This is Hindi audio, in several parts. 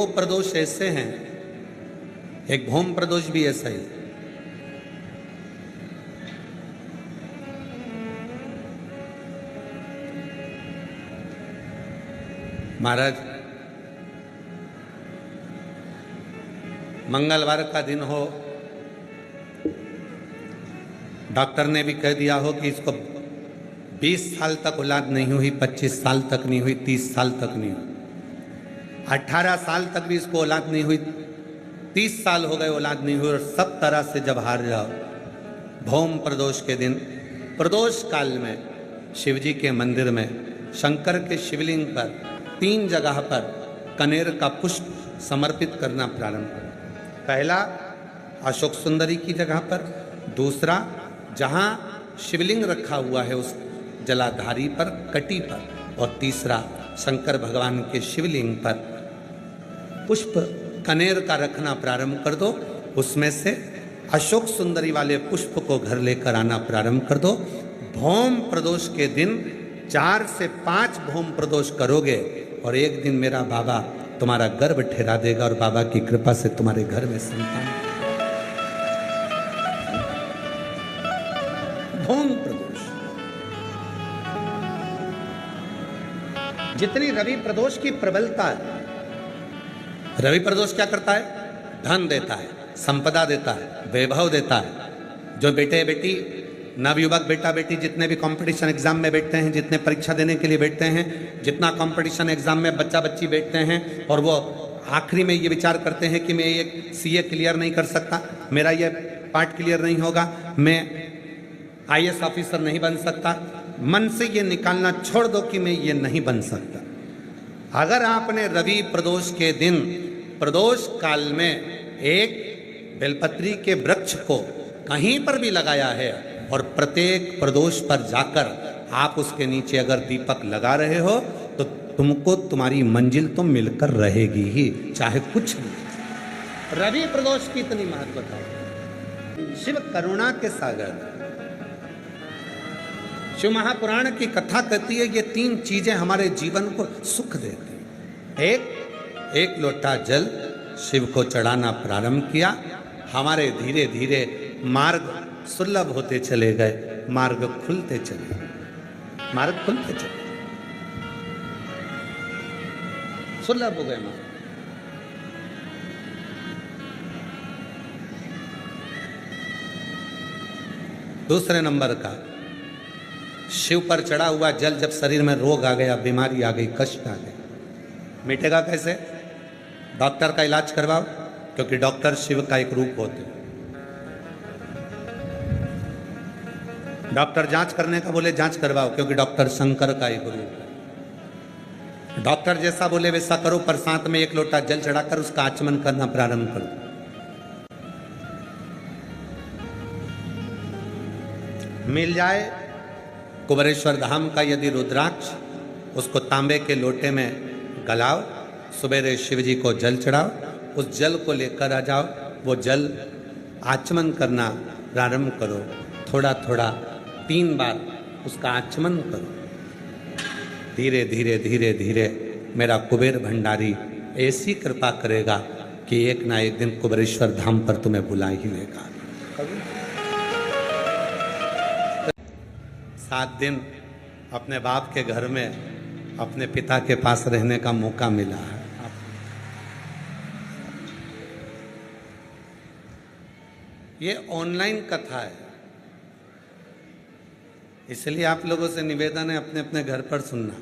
दो प्रदोष ऐसे हैं, एक भौम प्रदोष भी ऐसा ही। महाराज, मंगलवार का दिन हो, डॉक्टर ने भी कह दिया हो कि इसको 20 साल तक औलाद नहीं हुई, 25 साल तक नहीं हुई, 30 साल तक नहीं हुई, 18 साल तक भी इसको औलाद नहीं हुई, 30 साल हो गए औलाद नहीं हुई, और सब तरह से जब हार जाओ, भौम प्रदोष के दिन, प्रदोष काल में शिवजी के मंदिर में शंकर के शिवलिंग पर 3 जगह पर कनेर का पुष्प समर्पित करना प्रारंभ करें। पहला अशोक सुंदरी की जगह पर, दूसरा जहाँ शिवलिंग रखा हुआ है उस जलाधारी पर, कटी पर, और तीसरा शंकर भगवान के शिवलिंग पर पुष्प कनेर का रखना प्रारंभ कर दो। उसमें से अशोक सुंदरी वाले पुष्प को घर लेकर आना प्रारंभ कर दो। भौम प्रदोष के दिन 4 से 5 भौम प्रदोष करोगे और एक दिन मेरा बाबा तुम्हारा गर्भ ठहरा देगा और बाबा की कृपा से तुम्हारे घर में संतान। भौम प्रदोष, जितनी रवि प्रदोष की प्रबलता है, रवि प्रदोष क्या करता है? धन देता है, संपदा देता है, वैभव देता है। जो बेटे बेटी, नवयुवक बेटा बेटी जितने भी कंपटीशन एग्जाम में बैठते हैं, जितने परीक्षा देने के लिए बैठते हैं, जितना कंपटीशन एग्जाम में बच्चा बच्ची बैठते हैं और वो आखिरी में ये विचार करते हैं कि मैं ये सीए क्लियर नहीं कर सकता, मेरा ये पार्ट क्लियर नहीं होगा, मैं आईएएस ऑफिसर नहीं बन सकता, मन से ये निकालना छोड़ दो कि मैं ये नहीं बन सकता। अगर आपने रवि प्रदोष के दिन प्रदोष काल में एक बेलपत्री के वृक्ष को कहीं पर भी लगाया है और प्रत्येक प्रदोष पर जाकर आप उसके नीचे अगर दीपक लगा रहे हो तो तुमको तुम्हारी मंजिल तो मिलकर रहेगी ही, चाहे कुछ नहीं। रवि प्रदोष की इतनी महत्वता है। शिव करुणा के सागर, शिव महापुराण की कथा कहती है ये 3 चीजें हमारे जीवन को सुख देती हैं। एक लोटा जल शिव को चढ़ाना प्रारंभ किया, हमारे धीरे धीरे मार्ग सुलभ होते चले गए, मार्ग खुलते चले, मार्ग खुलते चले, सुलभ हो गए मार्ग। दूसरे नंबर का, शिव पर चढ़ा हुआ जल जब शरीर में रोग आ गया, बीमारी आ गई, कष्ट आ गए, मिटेगा कैसे? डॉक्टर का इलाज करवाओ, क्योंकि डॉक्टर शिव का एक रूप होते हैं। डॉक्टर जांच करने का बोले जांच करवाओ, क्योंकि डॉक्टर शंकर का एक रूप है। डॉक्टर जैसा बोले वैसा करो, पर साथ में 1 लोटा जल चढ़ाकर उसका आचमन करना प्रारंभ करो। मिल जाए कुबेरेश्वर धाम का यदि रुद्राक्ष, उसको तांबे के लोटे में गलाओ, सुबेरे शिव जी को जल चढ़ाओ, उस जल को लेकर आ जाओ, वो जल आचमन करना प्रारंभ करो, थोड़ा थोड़ा 3 बार उसका आचमन करो। धीरे धीरे धीरे धीरे मेरा कुबेर भंडारी ऐसी कृपा करेगा कि एक ना एक दिन कुबेरेश्वर धाम पर तुम्हें बुला ही लेगा। 7 दिन अपने बाप के घर में अपने पिता के पास रहने का मौका मिला है। ये ऑनलाइन कथा है, इसलिए आप लोगों से निवेदन है अपने अपने घर पर सुनना,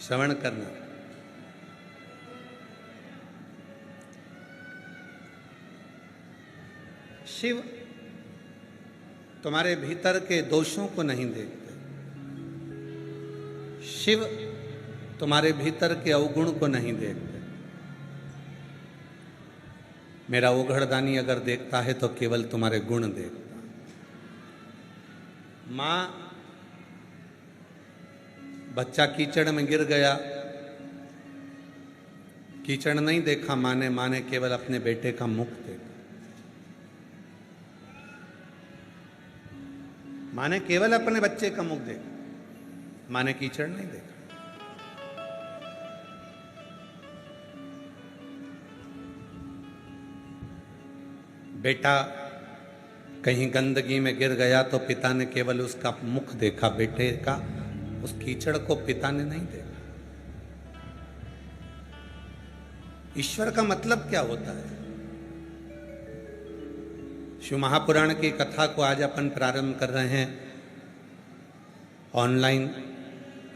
श्रवण करना। शिव तुम्हारे भीतर के दोषों को नहीं देखते, शिव तुम्हारे भीतर के अवगुण को नहीं देखते। मेरा ओघड़दानी अगर देखता है तो केवल तुम्हारे गुण देखता। माँ, बच्चा कीचड़ में गिर गया, कीचड़ नहीं देखा माँ ने केवल अपने बेटे का मुख देखा। माँ ने केवल अपने बच्चे का मुख देखा, माँ ने कीचड़ नहीं देखा। बेटा कहीं गंदगी में गिर गया तो पिता ने केवल उसका मुख देखा, बेटे का उस कीचड़ को पिता ने नहीं देखा। ईश्वर का मतलब क्या होता है? शिव महापुराण की कथा को आज अपन प्रारंभ कर रहे हैं। ऑनलाइन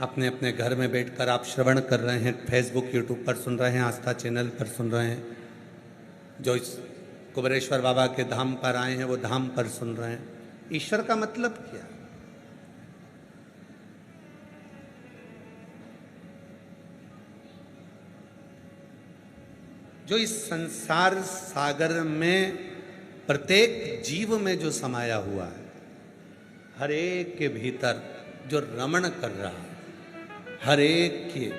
अपने अपने घर में बैठकर आप श्रवण कर रहे हैं, फेसबुक यूट्यूब पर सुन रहे हैं, आस्था चैनल पर सुन रहे हैं, जो इस कुबेरेश्वर बाबा के धाम पर आए हैं वो धाम पर सुन रहे हैं। ईश्वर का मतलब क्या? जो इस संसार सागर में प्रत्येक जीव में जो समाया हुआ है, हर एक के भीतर जो रमण कर रहा है, हर एक के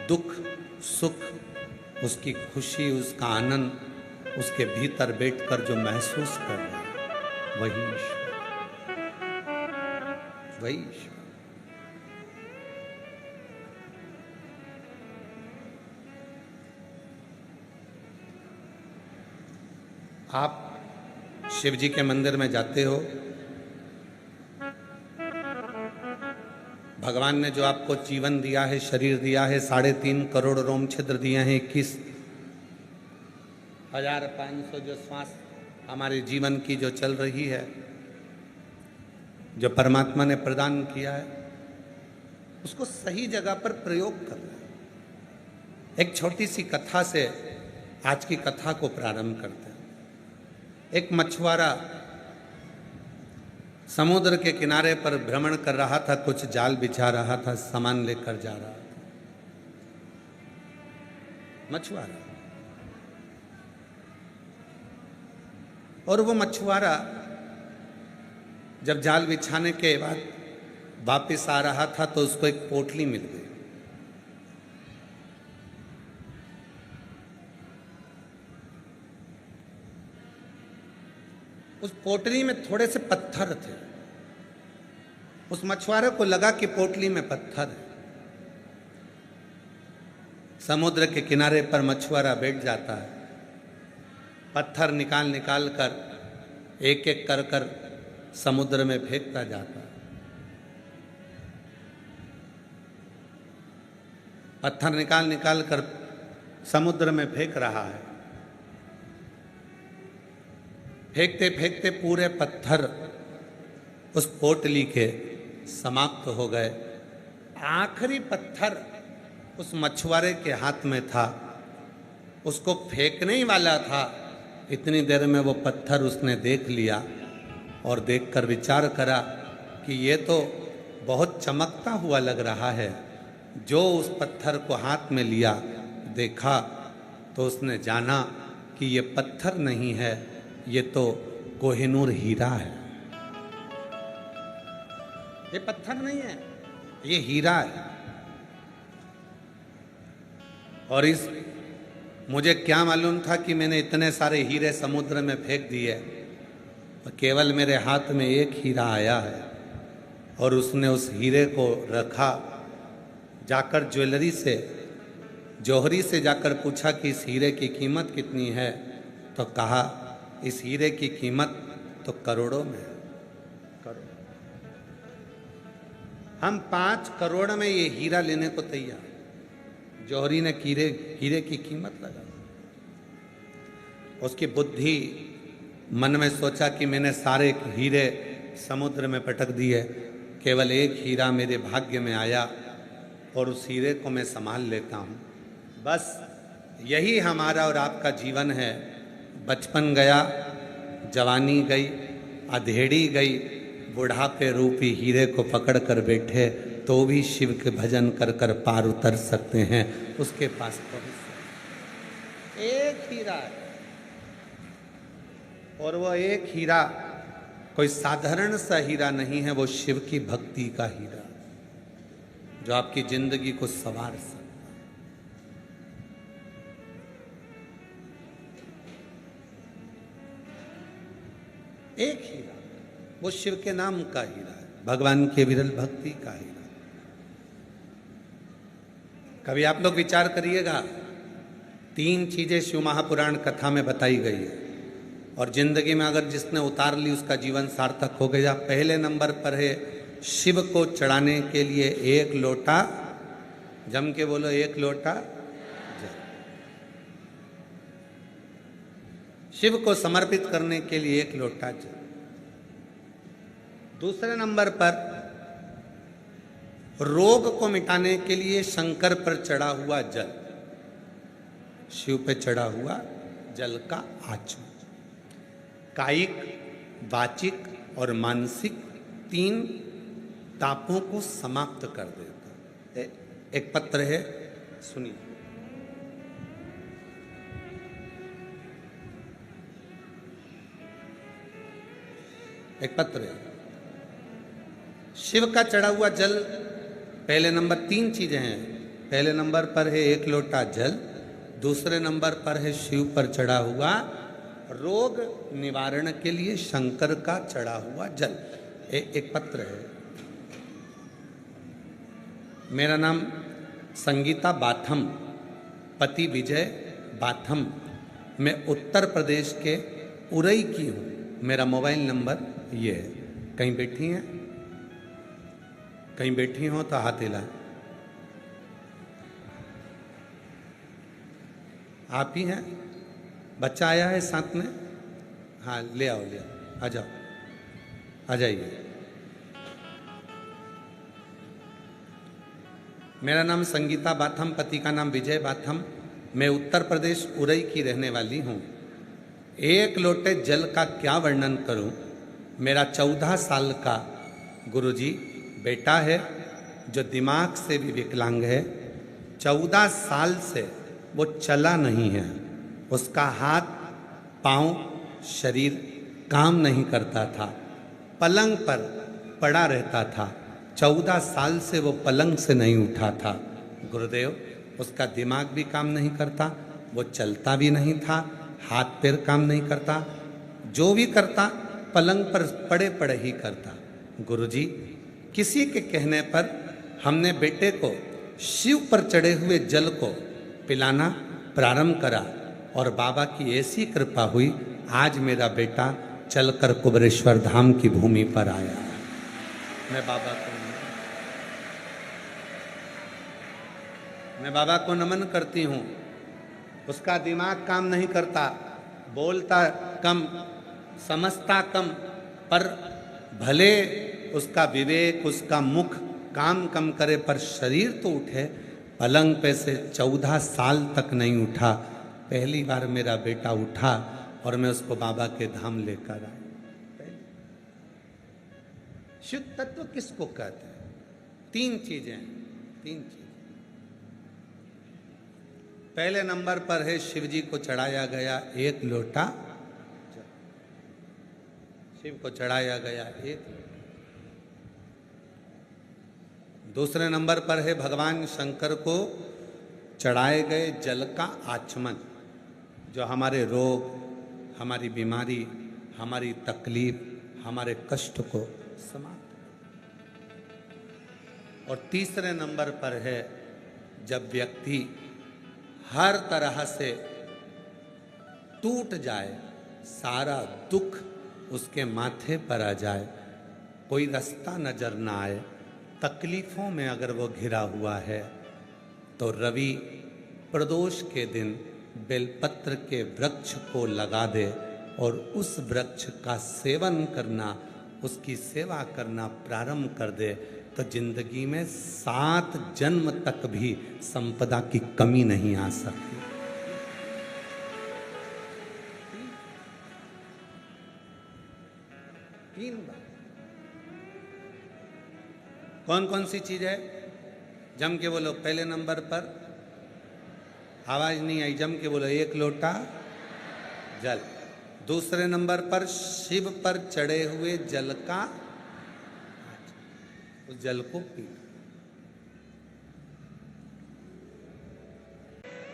दुख सुख, उसकी खुशी, उसका आनंद उसके भीतर बैठकर जो महसूस कर रहा है, वही ईश्वर, वही ईश्वर। आप शिव जी के मंदिर में जाते हो, भगवान ने जो आपको जीवन दिया है, शरीर दिया है, 3.5 करोड़ रोम छिद्र दिए हैं, 21,500 जो श्वास हमारे जीवन की जो चल रही है, जो परमात्मा ने प्रदान किया है, उसको सही जगह पर प्रयोग करना है। एक छोटी सी कथा से आज की कथा को प्रारंभ करते हैं। एक मछुआरा समुद्र के किनारे पर भ्रमण कर रहा था, कुछ जाल बिछा रहा था, सामान लेकर जा रहा था। मछुआरा, और वो मछुआरा जब जाल बिछाने के बाद वापस आ रहा था तो उसको एक पोटली मिल गई। उस पोटली में थोड़े से पत्थर थे। उस मछुआरे को लगा कि पोटली में पत्थर है। समुद्र के किनारे पर मछुआरा बैठ जाता है, पत्थर निकाल निकाल कर एक एक कर कर समुद्र में फेंकता जाता है। पत्थर निकाल निकाल कर समुद्र में फेंक रहा है। फेंकते फेंकते पूरे पत्थर उस पोटली के समाप्त हो गए। आखिरी पत्थर उस मछुआरे के हाथ में था, उसको फेंकने ही वाला था। इतनी देर में वो पत्थर उसने देख लिया और देखकर विचार करा कि ये तो बहुत चमकता हुआ लग रहा है। जो उस पत्थर को हाथ में लिया, देखा तो उसने जाना कि ये पत्थर नहीं है, ये तो कोहिनूर हीरा है। ये पत्थर नहीं है, ये हीरा है। और इस मुझे क्या मालूम था कि मैंने इतने सारे हीरे समुद्र में फेंक दिए और केवल मेरे हाथ में एक हीरा आया है। और उसने उस हीरे को रखा, जाकर ज्वेलरी से, जौहरी से जाकर पूछा कि इस हीरे की कीमत कितनी है, तो कहा इस हीरे की कीमत तो करोड़ों में है। करोड़। हम 5 करोड़ में ये हीरा लेने को तैयार। जौहरी ने हीरे की कीमत लगा। उसकी बुद्धि मन में सोचा कि मैंने सारे हीरे समुद्र में पटक दिए, केवल एक हीरा मेरे भाग्य में आया और उस हीरे को मैं संभाल लेता हूँ। बस यही हमारा और आपका जीवन है। बचपन गया, जवानी गई, अधेड़ी गई, बुढ़ापे रूपी हीरे को पकड़ कर बैठे तो भी शिव के भजन कर कर पार उतर सकते हैं, उसके पास पहुंच सकते। एक हीरा है, और वो एक हीरा कोई साधारण सा हीरा नहीं है, वो शिव की भक्ति का हीरा जो आपकी जिंदगी को संवार सकता। एक हीरा, वो शिव के नाम का हीरा है, भगवान के विरल भक्ति का हीरा। कभी आप लोग विचार करिएगा, 3 चीजें शिव महापुराण कथा में बताई गई है। और जिंदगी में अगर जिसने उतार ली उसका जीवन सार्थक हो गया। पहले नंबर पर है शिव को चढ़ाने के लिए एक लोटा, जम के बोलो, एक लोटा जल। शिव को समर्पित करने के लिए एक लोटा जल। दूसरे नंबर पर रोग को मिटाने के लिए शंकर पर चढ़ा हुआ जल, शिव पे चढ़ा हुआ जल का आचमन कायिक, वाचिक और मानसिक 3 तापों को समाप्त कर देता है। एक पत्र है, सुनिए। एक पत्र है, शिव का चढ़ा हुआ जल। पहले नंबर 3 चीजें हैं। पहले नंबर पर है एक लोटा जल, दूसरे नंबर पर है शिव पर चढ़ा हुआ रोग निवारण के लिए शंकर का चढ़ा हुआ जल। एक पत्र है। मेरा नाम संगीता बाथम, पति विजय बाथम। मैं उत्तर प्रदेश के उरई की हूँ। मेरा मोबाइल नंबर ये है। कहीं बैठी हैं? कहीं बैठी हो तो हाथ हिला। आप ही हैं? बच्चा आया है साथ में? हाँ, ले आओ, ले आओ, आ जाओ, आ जाइए। मेरा नाम संगीता बाथम, पति का नाम विजय बाथम। मैं उत्तर प्रदेश उरई की रहने वाली हूँ। एक लोटे जल का क्या वर्णन करूँ। मेरा 14 साल का गुरुजी बेटा है जो दिमाग से भी विकलांग है। 14 साल से वो चला नहीं है। उसका हाथ, पांव, शरीर काम नहीं करता था। पलंग पर पड़ा रहता था। 14 साल से वो पलंग से नहीं उठा था। गुरुदेव, उसका दिमाग भी काम नहीं करता, वो चलता भी नहीं था, हाथ पैर काम नहीं करता, जो भी करता पलंग पर पड़े पड़े ही करता। गुरुजी, किसी के कहने पर हमने बेटे को शिव पर चढ़े हुए जल को पिलाना प्रारंभ करा और बाबा की ऐसी कृपा हुई, आज मेरा बेटा चलकर कुबरेश्वर धाम की भूमि पर आया। मैं बाबा को नमन करती हूँ। उसका दिमाग काम नहीं करता, बोलता कम, समझता कम, पर भले उसका विवेक, उसका मुख काम कम करे पर शरीर तो उठे। पलंग पे से 14 साल तक नहीं उठा। पहली बार मेरा बेटा उठा और मैं उसको बाबा के धाम लेकर आया। शुद्ध तत्व किसको कहते हैं? 3 चीजें, 3 चीजें। पहले नंबर पर है शिव जी को चढ़ाया गया एक लोटा, शिव को चढ़ाया गया एक। दूसरे नंबर पर है भगवान शंकर को चढ़ाए गए जल का आचमन, जो हमारे रोग, हमारी बीमारी, हमारी तकलीफ, हमारे कष्ट को समाप्त। और तीसरे नंबर पर है जब व्यक्ति हर तरह से टूट जाए, सारा दुख उसके माथे पर आ जाए, कोई रास्ता नजर ना आए, तकलीफों में अगर वो घिरा हुआ है, तो रवि प्रदोष के दिन बेलपत्र के वृक्ष को लगा दे और उस वृक्ष का सेवन करना, उसकी सेवा करना प्रारंभ कर दे, तो जिंदगी में 7 जन्म तक भी संपदा की कमी नहीं आ सकती। तीन बार। कौन कौन सी चीज है? जम के बोलो। पहले नंबर पर, आवाज नहीं आई, जम के बोलो, एक लोटा जल। दूसरे नंबर पर शिव पर चढ़े हुए जल का, उस जल को पी।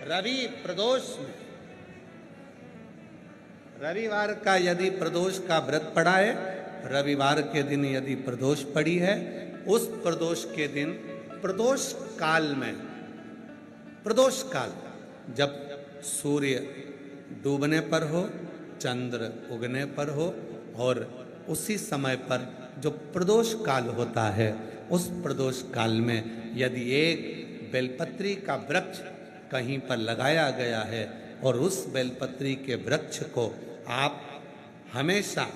रवि प्रदोष में, रविवार का यदि प्रदोष का व्रत पड़ा है, रविवार के दिन यदि प्रदोष पड़ी है, उस प्रदोष के दिन, प्रदोष काल में, प्रदोष काल जब सूर्य डूबने पर हो चंद्र उगने पर हो और उसी समय पर जो प्रदोष काल होता है, उस प्रदोष काल में यदि एक बेलपत्री का वृक्ष कहीं पर लगाया गया है और उस बेलपत्री के वृक्ष को आप हमेशा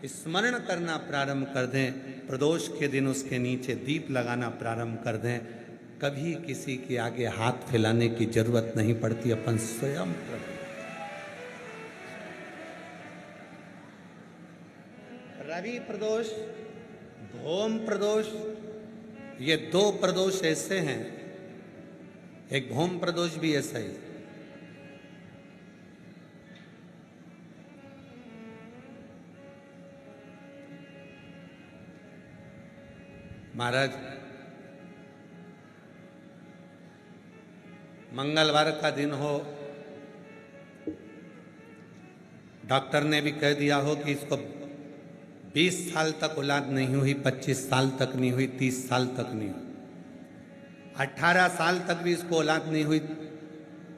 स्मरण करना प्रारंभ कर दें, प्रदोष के दिन उसके नीचे दीप लगाना प्रारंभ कर दें, कभी किसी के आगे हाथ फैलाने की जरूरत नहीं पड़ती, अपन स्वयं रवि प्रदोष, भौम प्रदोष, ये दो प्रदोष ऐसे हैं, एक भौम प्रदोष भी ऐसा ही। महाराज, मंगलवार का दिन हो, डॉक्टर ने भी कह दिया हो कि इसको 20 साल तक औलाद नहीं हुई, 25 साल तक नहीं हुई, 30 साल तक नहीं हुई, 18 साल तक भी इसको औलाद नहीं हुई,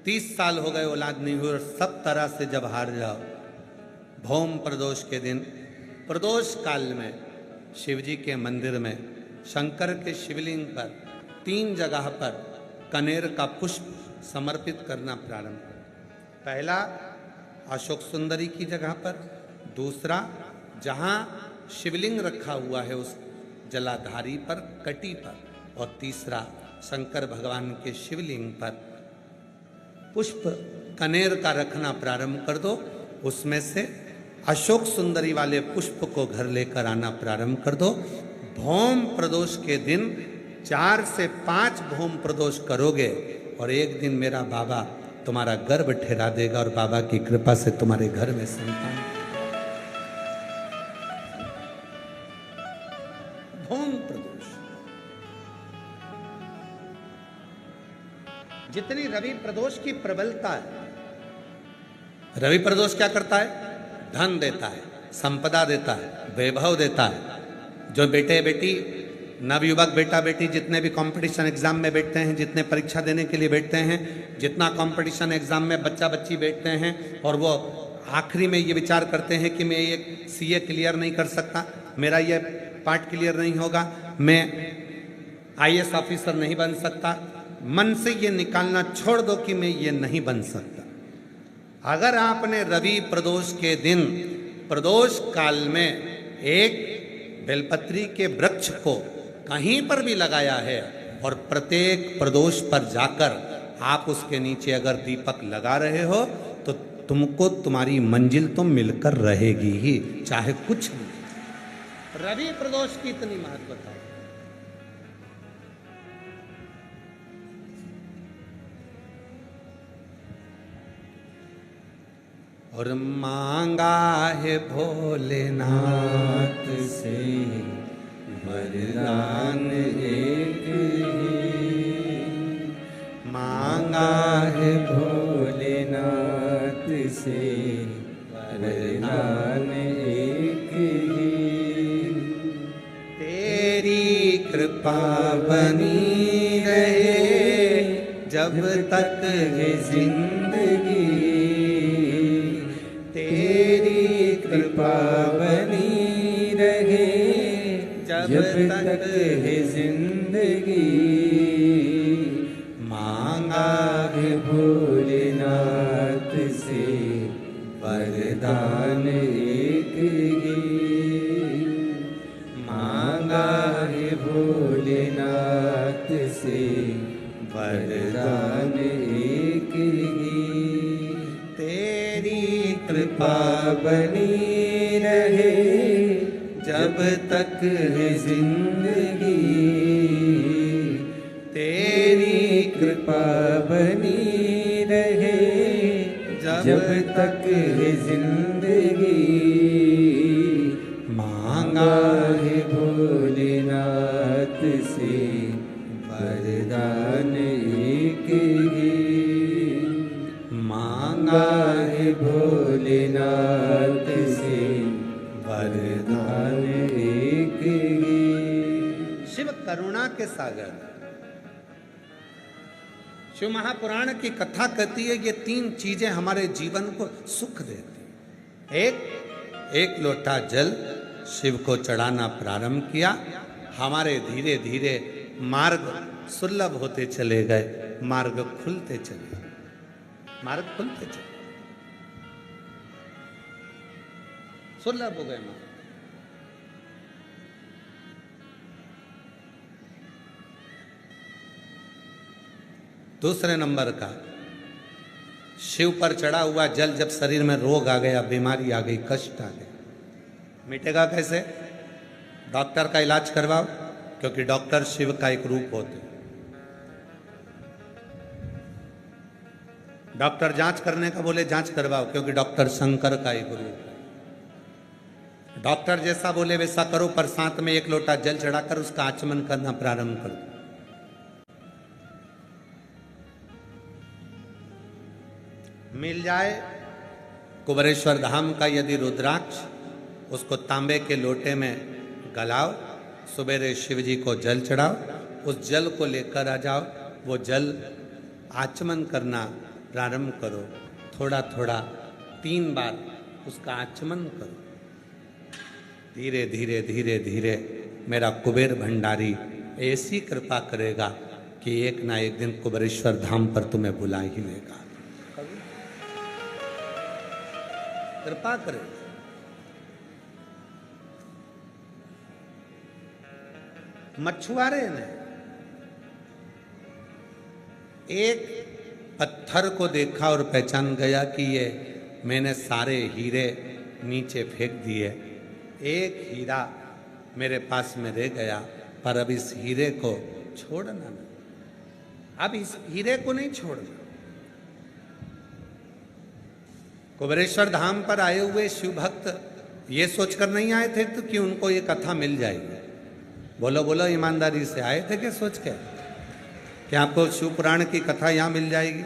30 साल हो गए औलाद नहीं हुई, और सब तरह से जब हार जाओ, भौम प्रदोष के दिन, प्रदोष काल में शिवजी के मंदिर में शंकर के शिवलिंग पर 3 जगह पर कनेर का पुष्प समर्पित करना प्रारंभ करें। पहला अशोक सुंदरी की जगह पर, दूसरा जहाँ शिवलिंग रखा हुआ है उस जलाधारी पर, कटी पर, और तीसरा शंकर भगवान के शिवलिंग पर पुष्प कनेर का रखना प्रारंभ कर दो। उसमें से अशोक सुंदरी वाले पुष्प को घर लेकर आना प्रारंभ कर दो। भौम प्रदोष के दिन 4 से 5 भौम प्रदोष करोगे और एक दिन मेरा बाबा तुम्हारा गर्भ ठहरा देगा और बाबा की कृपा से तुम्हारे घर में संतान। भौम प्रदोष, जितनी रवि प्रदोष की प्रबलता है, रवि प्रदोष क्या करता है? धन देता है, संपदा देता है, वैभव देता है। जो बेटे बेटी, नवयुवक बेटा बेटी जितने भी कंपटीशन एग्जाम में बैठते हैं, जितने परीक्षा देने के लिए बैठते हैं, जितना कंपटीशन एग्जाम में बच्चा बच्ची बैठते हैं और वो आखिरी में ये विचार करते हैं कि मैं ये सीए क्लियर नहीं कर सकता, मेरा ये पार्ट क्लियर नहीं होगा, मैं आईएएस ऑफिसर नहीं बन सकता, मन से ये निकालना छोड़ दो कि मैं ये नहीं बन सकता। अगर आपने रवि प्रदोष के दिन प्रदोष काल में एक बेलपत्री के वृक्ष को कहीं पर भी लगाया है और प्रत्येक प्रदोष पर जाकर आप उसके नीचे अगर दीपक लगा रहे हो तो तुमको तुम्हारी मंजिल तो मिलकर रहेगी ही, चाहे कुछ भी। रवि प्रदोष की इतनी महत्वता है। और मांगा है भोलेनाथ से वरदान एक ही, मांगा है भोलेनाथ से वरदान एक ही, तेरी कृपा बनी रहे जब तक है जिंदगी, तेरी कृपा बनी रहे जब तक है जिंदगी, मांगा है भोलेनाथ से वरदान एक ही, मांगा है भोलेनाथ से वरदान एक ही, तेरी कृपा बनी रहे जब तक है जिंदगी, तेरी कृपा बनी रहे जब तक है जिंदगी, मांगा है भोलेनाथ से वरदान एक ही, मांगा है भोलेनाथ से वरदान एक ही। शिव करुणा के सागर। शिव महापुराण की कथा कहती है ये 3 चीजें हमारे जीवन को सुख देती, एक लोटा जल शिव को चढ़ाना प्रारंभ किया। हमारे धीरे धीरे मार्ग सुलभ होते चले गए, मार्ग खुलते चले, मार्ग खुलते चले, सुलभ हो गए मार्ग। दूसरे नंबर का, शिव पर चढ़ा हुआ जल जब शरीर में रोग आ गया, बीमारी आ गई, कष्ट आ गया, मिटेगा कैसे? डॉक्टर का इलाज करवाओ, क्योंकि डॉक्टर शिव का एक रूप होते हैं। डॉक्टर जांच करने का बोले जांच करवाओ, क्योंकि डॉक्टर शंकर का एक रूप है। डॉक्टर जैसा बोले वैसा करो, पर साथ में एक लोटा जल चढ़ाकर उसका आचमन करना प्रारंभ करो। मिल जाए कुबेरेश्वर धाम का यदि रुद्राक्ष, उसको तांबे के लोटे में गलाओ, सुबेरे शिव जी को जल चढ़ाओ, उस जल को लेकर आ जाओ, वो जल आचमन करना प्रारंभ करो। थोड़ा थोड़ा 3 बार उसका आचमन करो। धीरे धीरे धीरे धीरे मेरा कुबेर भंडारी ऐसी कृपा करेगा कि एक ना एक दिन कुबेरेश्वर धाम पर तुम्हें बुला ही लेगा। कृपा करे। मछुआरे ने एक पत्थर को देखा और पहचान गया कि ये मैंने सारे हीरे नीचे फेंक दिए, एक हीरा मेरे पास में रह गया, पर अब इस हीरे को छोड़ना नहीं, अब इस हीरे को नहीं छोड़ना। कुबेरेश्वर धाम पर आए हुए शिव भक्त ये सोचकर नहीं आए थे तो कि उनको ये कथा मिल जाएगी। बोलो बोलो ईमानदारी से आए थे क्या सोच के कि आपको शिव पुराण की कथा यहाँ मिल जाएगी?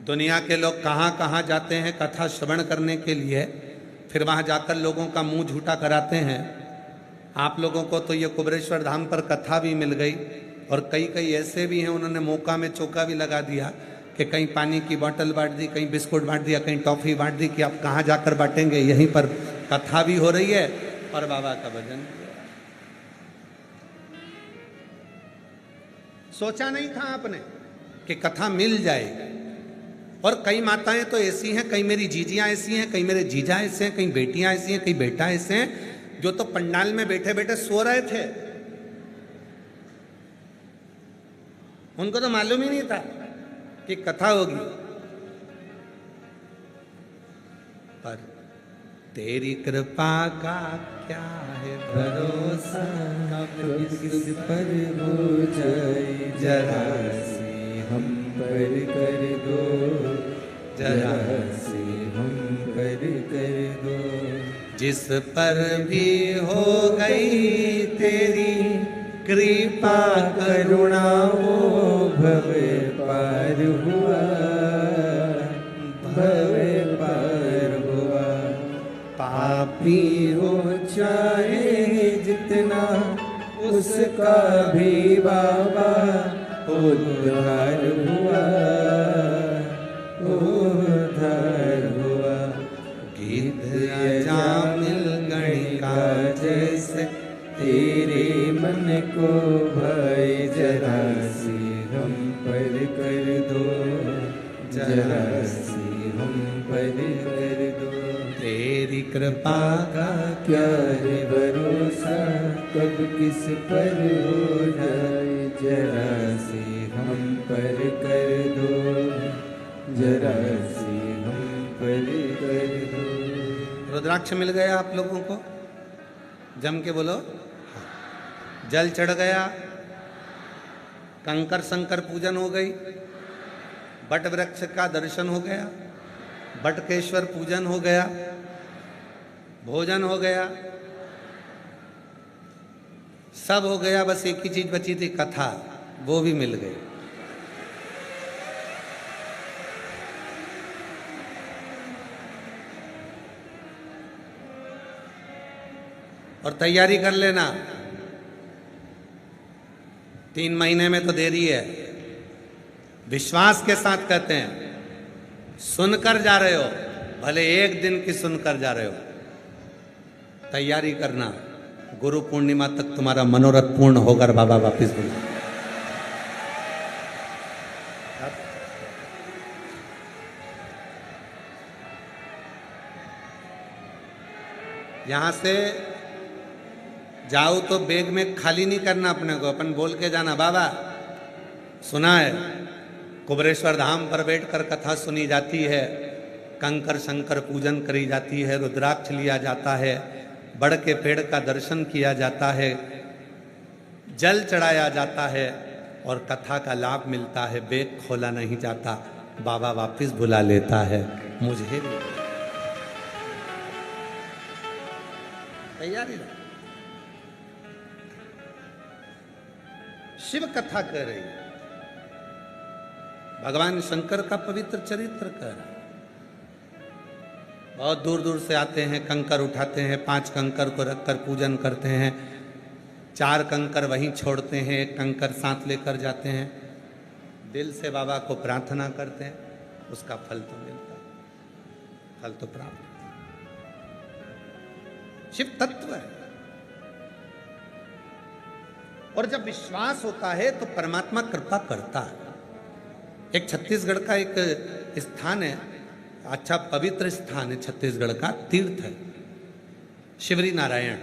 दुनिया के लोग कहाँ कहाँ जाते हैं कथा श्रवण करने के लिए, फिर वहाँ जाकर लोगों का मुंह झूठा कराते हैं। आप लोगों को तो ये कुबेरेश्वर धाम पर कथा भी मिल गई, और कई कई ऐसे भी हैं उन्होंने मौका में चौका भी लगा दिया कि कहीं पानी की बोतल बांट दी, कहीं बिस्कुट बांट दिया, कहीं टॉफी बांट दी कि आप कहाँ जाकर बांटेंगे, यहीं पर कथा भी हो रही है और बाबा का भजन। सोचा नहीं था आपने कि कथा मिल जाएगी। और कई माताएं तो ऐसी हैं, कई मेरी जीजियां ऐसी हैं, कई मेरे जीजा ऐसे हैं, कई बेटियां ऐसी हैं, कई बेटा ऐसे हैं, जो तो पंडाल में बैठे बैठे सो रहे थे, उनको तो मालूम ही नहीं था कि कथा होगी। पर तेरी कृपा का क्या है भरोसा, कब किस पर हो जाए, जरा से हम पर कर दो, जरा से हम पर कर दो। जिस पर भी हो गई तेरी कृपा करुणा, वो भव पार हुआ, भव पार हुआ। पापी हो चाहे जितना, उसका भी बाबा उद्धार हुआ, उद्धार हुआ। गीत अजामिल गणिका जैसे तेरे मन को भाई, जरा सी हम पर कर दो, जरा सी हम पर कर दो। तेरी कृपा का क्या है भरोसा, कब किस पर हो जाए, जरा सी हम पर कर दो, जरा सी हम पर कर दो। रुद्राक्ष मिल गया आप लोगों को? जम के बोलो। जल चढ़ गया, कंकर शंकर पूजन हो गई, बट वृक्ष का दर्शन हो गया, बटकेश्वर पूजन हो गया, भोजन हो गया, सब हो गया। बस एक ही चीज बची थी, कथा, वो भी मिल गई। और तैयारी कर लेना, 3 महीने में तो देरी है। विश्वास के साथ कहते हैं, सुनकर जा रहे हो, भले एक दिन की सुनकर जा रहे हो, तैयारी करना, गुरु पूर्णिमा तक तुम्हारा मनोरथ पूर्ण होगा, बाबा वापिस बुला। यहां से जाओ तो बैग में खाली नहीं करना अपने को, अपन बोल के जाना, बाबा सुना है कुबरेश्वर धाम पर बैठकर कथा सुनी जाती है, कंकर शंकर पूजन करी जाती है, रुद्राक्ष लिया जाता है, बड़ के पेड़ का दर्शन किया जाता है, जल चढ़ाया जाता है और कथा का लाभ मिलता है, बैग खोला नहीं जाता, बाबा वापिस बुला लेता है मुझे भी। तैयारी रहो। शिव कथा कर रही है, भगवान शंकर का पवित्र चरित्र कर रहा है। बहुत दूर दूर से आते हैं, कंकर उठाते हैं, 5 कंकर को रखकर पूजन करते हैं, 4 कंकर वहीं छोड़ते हैं, 1 कंकर साथ लेकर जाते हैं, दिल से बाबा को प्रार्थना करते हैं, उसका फल तो मिलता है, फल तो प्राप्त। शिव तत्व है, और जब विश्वास होता है तो परमात्मा कृपा करता है। एक छत्तीसगढ़ का एक स्थान है, अच्छा पवित्र स्थान है छत्तीसगढ़ का, तीर्थ है शिवरी नारायण।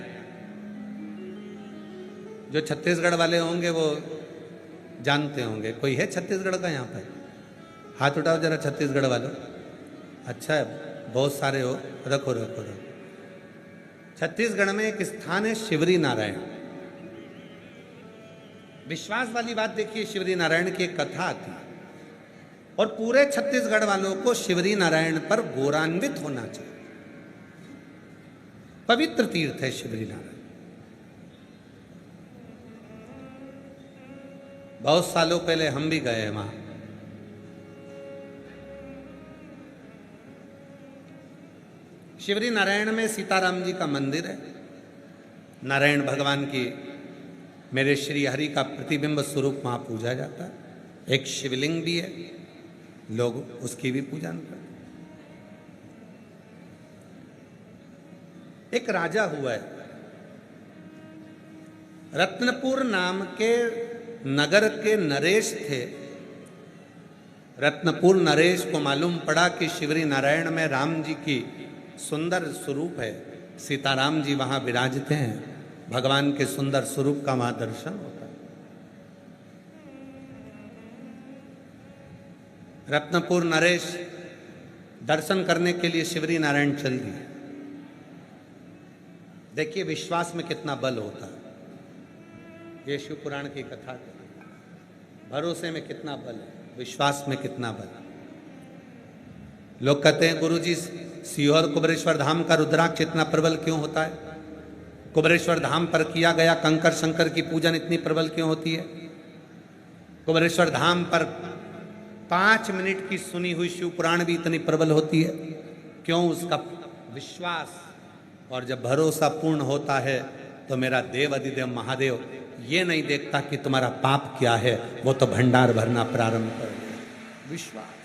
जो छत्तीसगढ़ वाले होंगे वो जानते होंगे। कोई है छत्तीसगढ़ का यहाँ पर? हाथ उठाओ जरा छत्तीसगढ़ वालों। अच्छा है, बहुत सारे हो, रखो रखो रखो। छत्तीसगढ़ में एक स्थान है शिवरी नारायण। विश्वास वाली बात देखिए, शिवरी नारायण की एक कथा आती है और पूरे छत्तीसगढ़ वालों को शिवरी नारायण पर गौरवान्वित होना चाहिए। पवित्र तीर्थ है शिवरी नारायण। बहुत सालों पहले हम भी गए हैं वहां। शिवरी नारायण में सीताराम जी का मंदिर है। नारायण भगवान की, मेरे श्री हरि का प्रतिबिंब स्वरूप वहां पूजा जाता है। एक शिवलिंग भी है, लोग उसकी भी पूजा करते। एक राजा हुआ है, रत्नपुर नाम के नगर के नरेश थे। रत्नपुर नरेश को मालूम पड़ा कि शिवरी नारायण में राम जी की सुंदर स्वरूप है, सीताराम जी वहां विराजते हैं, भगवान के सुंदर स्वरूप का वहां दर्शन होता है। रत्नपुर नरेश दर्शन करने के लिए शिवरी नारायण चल दिए। देखिए विश्वास में कितना बल होता है। ये शिव पुराण की कथा है। भरोसे में कितना बल है, विश्वास में कितना बल है। लोग कहते हैं गुरुजी सीहोर कुबरेश्वर धाम का रुद्राक्ष इतना प्रबल क्यों होता है? कुबरेश्वर धाम पर किया गया कंकर शंकर की पूजन इतनी प्रबल क्यों होती है? कुबरेश्वर धाम पर 5 मिनट की सुनी हुई शिव पुराण भी इतनी प्रबल होती है क्यों? उसका विश्वास। और जब भरोसा पूर्ण होता है तो मेरा देव अधिदेव महादेव ये नहीं देखता कि तुम्हारा पाप क्या है, वो तो भंडार भरना प्रारंभ कर दे। विश्वास,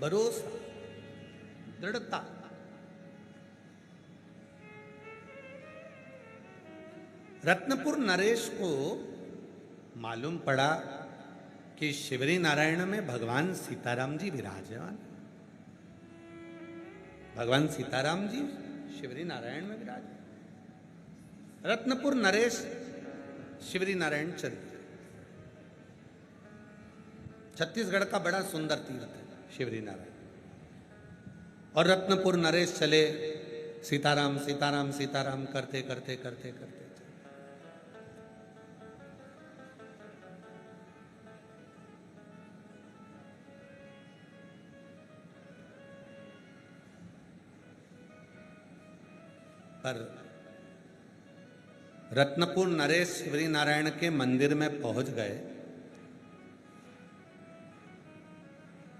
भरोसा, दृढ़ता। रत्नपुर नरेश को मालूम पड़ा कि शिवरी नारायण में भगवान सीताराम जी विराजमान। भगवान सीताराम जी शिवरी नारायण में विराज। रत्नपुर नरेश शिवरी नारायण चल। छत्तीसगढ़ का बड़ा सुंदर तीर्थ है शिवरी नारायण। और रत्नपुर नरेश चले, सीताराम सीताराम सीताराम करते करते करते करते पर रत्नपुर नरेश शिवरी नारायण के मंदिर में पहुंच गए,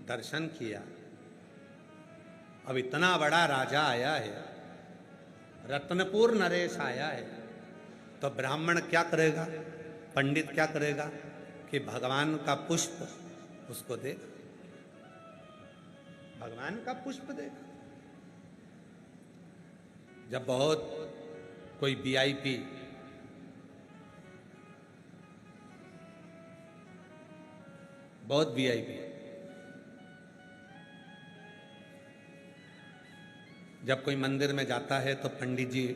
दर्शन किया। अब इतना बड़ा राजा आया है, रत्नपुर नरेश आया है, तो ब्राह्मण क्या करेगा, पंडित क्या करेगा कि भगवान का पुष्प उसको दे। भगवान का पुष्प देखा। जब बहुत कोई वीआईपी बहुत वीआईपी जब कोई मंदिर में जाता है तो पंडित जी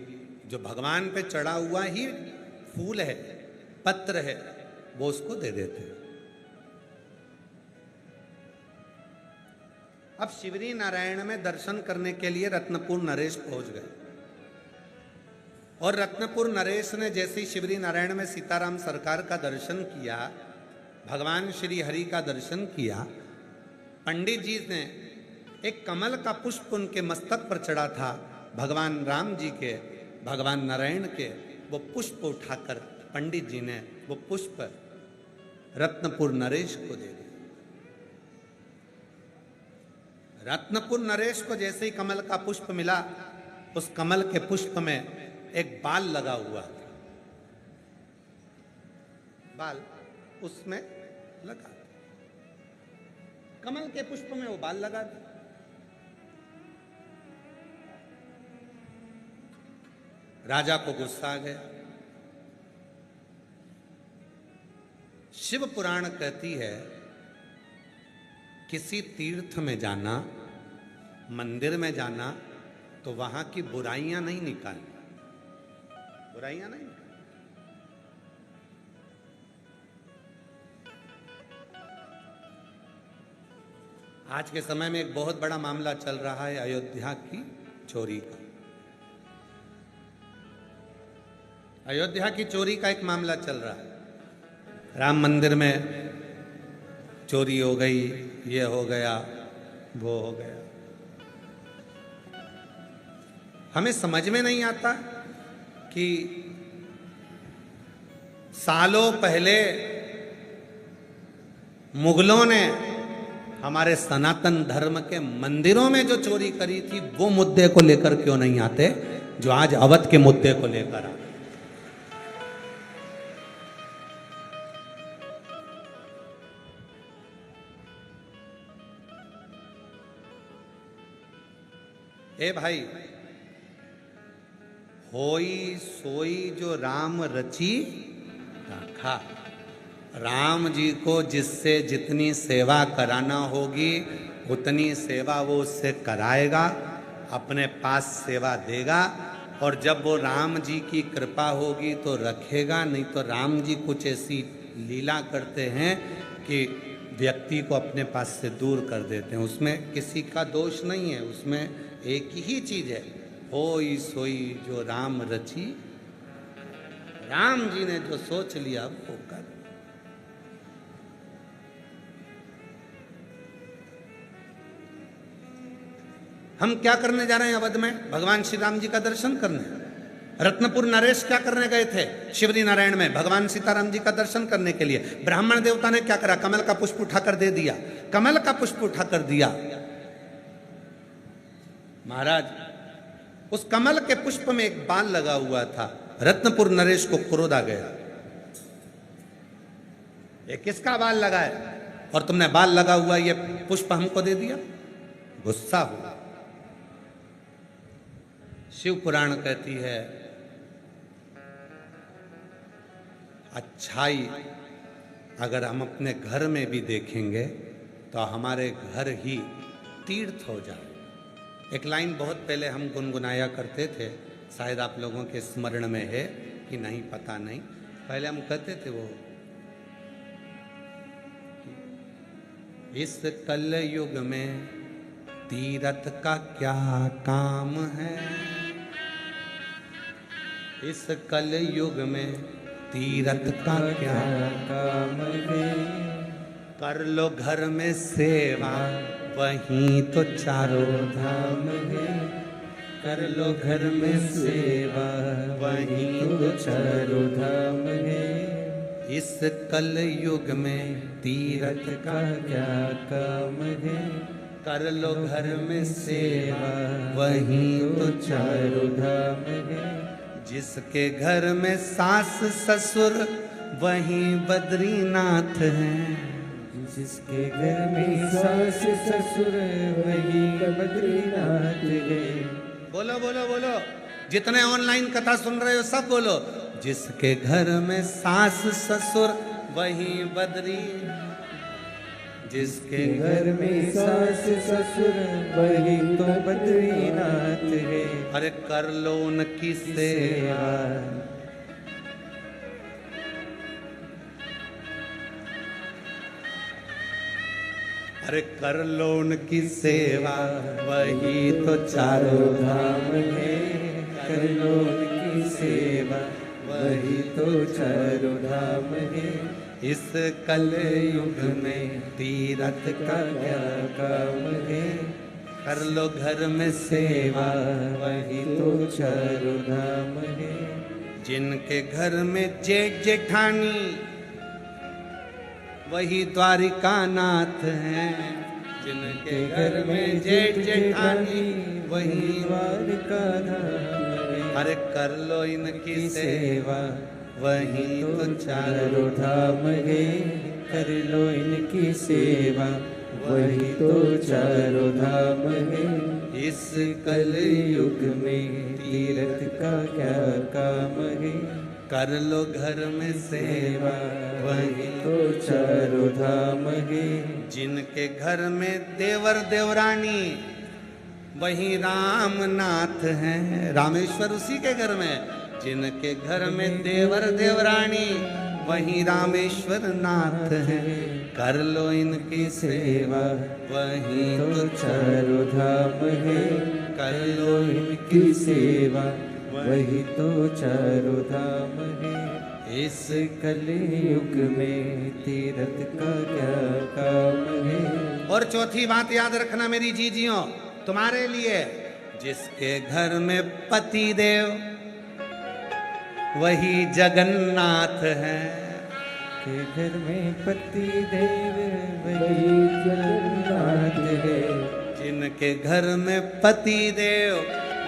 जो भगवान पे चढ़ा हुआ ही फूल है, पत्र है, वो उसको दे देते हैं। अब शिवरी नारायण में दर्शन करने के लिए रत्नपुर नरेश पहुंच गए और रत्नपुर नरेश ने जैसे ही शिवरी नारायण में सीताराम सरकार का दर्शन किया, भगवान श्री हरि का दर्शन किया, पंडित जी ने एक कमल का पुष्प उनके मस्तक पर चढ़ा था, भगवान राम जी के, भगवान नारायण के, वो पुष्प उठाकर पंडित जी ने वो पुष्प रत्नपुर नरेश को दे दिया। रत्नपुर नरेश को जैसे ही कमल का पुष्प मिला, उस कमल के पुष्प में एक बाल लगा हुआ था, बाल उसमें लगा, कमल के पुष्प में वो बाल लगा था। राजा को गुस्सा आ गया। शिव पुराण कहती है किसी तीर्थ में जाना, मंदिर में जाना, तो वहां की बुराइयां नहीं निकालनी, बुराइयां नहीं। आज के समय में एक बहुत बड़ा मामला चल रहा है अयोध्या की चोरी का। अयोध्या की चोरी का एक मामला चल रहा है। राम मंदिर में चोरी हो गई, ये हो गया, वो हो गया। हमें समझ में नहीं आता कि सालों पहले मुगलों ने हमारे सनातन धर्म के मंदिरों में जो चोरी करी थी, वो मुद्दे को लेकर क्यों नहीं आते जो आज अवध के मुद्दे को लेकर आते। ए भाई, होई सोई जो राम रची राखा। राम जी को जिससे जितनी सेवा कराना होगी उतनी सेवा वो उससे कराएगा, अपने पास सेवा देगा, और जब वो राम जी की कृपा होगी तो रखेगा, नहीं तो राम जी कुछ ऐसी लीला करते हैं कि व्यक्ति को अपने पास से दूर कर देते हैं। उसमें किसी का दोष नहीं है, उसमें एक ही चीज है, होई सोई जो राम रची। राम जी ने जो सोच लिया वो कर। हम क्या करने जा रहे हैं अवध में? भगवान श्री राम जी का दर्शन करने। रत्नपुर नरेश क्या करने गए थे? शिवरी नारायण में भगवान सीताराम जी का दर्शन करने के लिए। ब्राह्मण देवता ने क्या करा? कमल का पुष्प उठाकर दे दिया, कमल का पुष्प उठाकर दिया। महाराज, उस कमल के पुष्प में एक बाल लगा हुआ था। रत्नपुर नरेश को क्रोध आ गया, ये किसका बाल लगा है और तुमने बाल लगा हुआ ये पुष्प हमको दे दिया? गुस्सा हुआ। शिव पुराण कहती है अच्छाई अगर हम अपने घर में भी देखेंगे तो हमारे घर ही तीर्थ हो जाए। एक लाइन बहुत पहले हम गुनगुनाया करते थे, शायद आप लोगों के स्मरण में है कि नहीं पता नहीं। पहले हम कहते थे वो, इस कल युग में तीर्थ का क्या काम है, इस कल युग में तीर्थ का क्या काम है, कर लो घर में सेवा वहीं तो चारों धाम है, कर लो घर में सेवा वहीं तो चारों धाम है। इस कल युग में तीर्थ का क्या काम है, कर लो घर में सेवा वहीं तो चारों धाम है। जिसके घर में सास ससुर वहीं बद्रीनाथ है, जिसके घर में सास ससुर वही बद्रीनाथ गए। बोलो बोलो बोलो, जितने ऑनलाइन कथा सुन रहे हो सब बोलो, जिसके घर में सास ससुर वही बद्री, जिसके घर में सास ससुर वही तो बद्रीनाथ है। अरे कर लो उनकी सेवा। अरे कर लो उनकी सेवा, वही तो चारों धाम है। कर लो उनकी सेवा, वही तो चारों धाम है। इस कल युग में तीरथ का क्या काम है। कर लो घर में सेवा, वही तो चारों धाम है। जिनके घर में जेठ जेठानी वही द्वारिका नाथ हैं। जिनके घर में जेठ जेठानी वही द्वारिका धाम है। अरे कर लो इनकी सेवा, वही तो चारों धाम है। कर लो इनकी सेवा, वही तो चारों धाम है। इस कल युग में तीरथ का क्या काम है। कर लो घर में सेवा, वही तो चारों धाम है। जिनके घर में देवर देवरानी वही रामनाथ हैं। रामेश्वर उसी के घर में। जिनके घर में देवर देवरानी वही रामेश्वर नाथ हैं। कर लो इनकी सेवा, वही तो चारों धाम है। कर लो इनकी सेवा, वही तो चारों धाम है। इस कलयुग में तीरथ का क्या काम है। और चौथी बात याद रखना मेरी जीजियों, तुम्हारे लिए, जिसके घर में पति देव वही जगन्नाथ है। के घर में पति देव वही जगन्नाथ है। जिनके घर में पति देव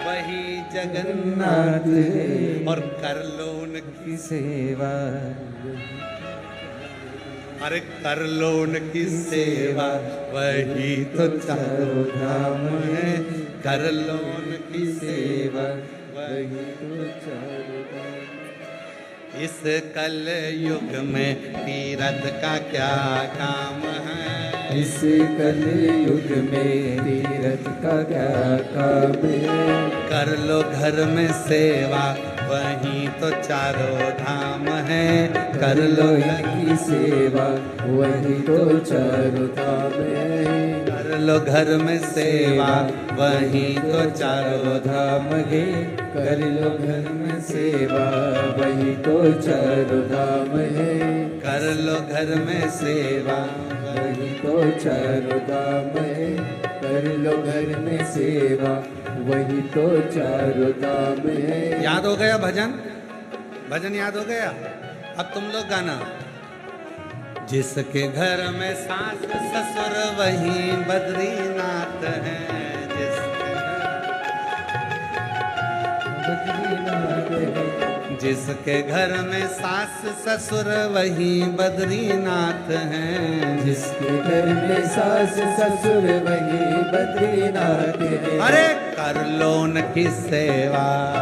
वही जगन्नाथ है। और कर लो उनकी सेवा, अरे कर लो उनकी सेवा, वही तो चारों धाम है। कर लो उनकी सेवा, वही तो चारों धाम। इस कल युग में तीरथ का क्या काम है। इस कल युग में तीरथ का क्या काम है। कर लो घर में सेवा, वही तो चारों धाम है। कर लो इनकी सेवा, वही तो चारों धाम है। कर लो घर में सेवा, वही तो चारों धाम है। कर लो घर में सेवा, वही तो चारों धाम है। कर लो घर में सेवा, वही तो चारों धाम है। कर लो घर में सेवा, वही तो चारों धाम है। याद हो गया भजन? भजन याद हो गया? अब तुम लोग गाना। जिसके घर में सास ससुर वही बद्रीनाथ है। जिसके घर में सास ससुर वही बद्रीनाथ हैं। जिसके घर में सास ससुर वही बद्रीनाथ है। अरे कर लो उनकी सेवा,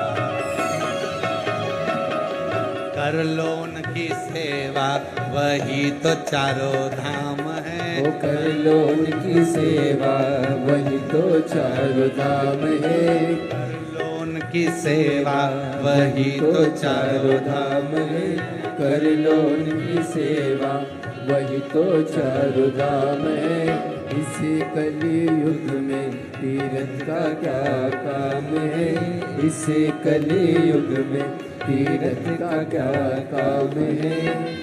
कर लो उनकी सेवा, वही तो चारों धाम है। ओ कर लो उनकी सेवा, वही तो चारों धाम है। की सेवा, वही तो चारों धाम है। कर लो उनकी सेवा, वही तो चारों धाम है। इस कलयुग में तीरथ का क्या काम है। इस कलयुग में तीरथ का क्या काम है।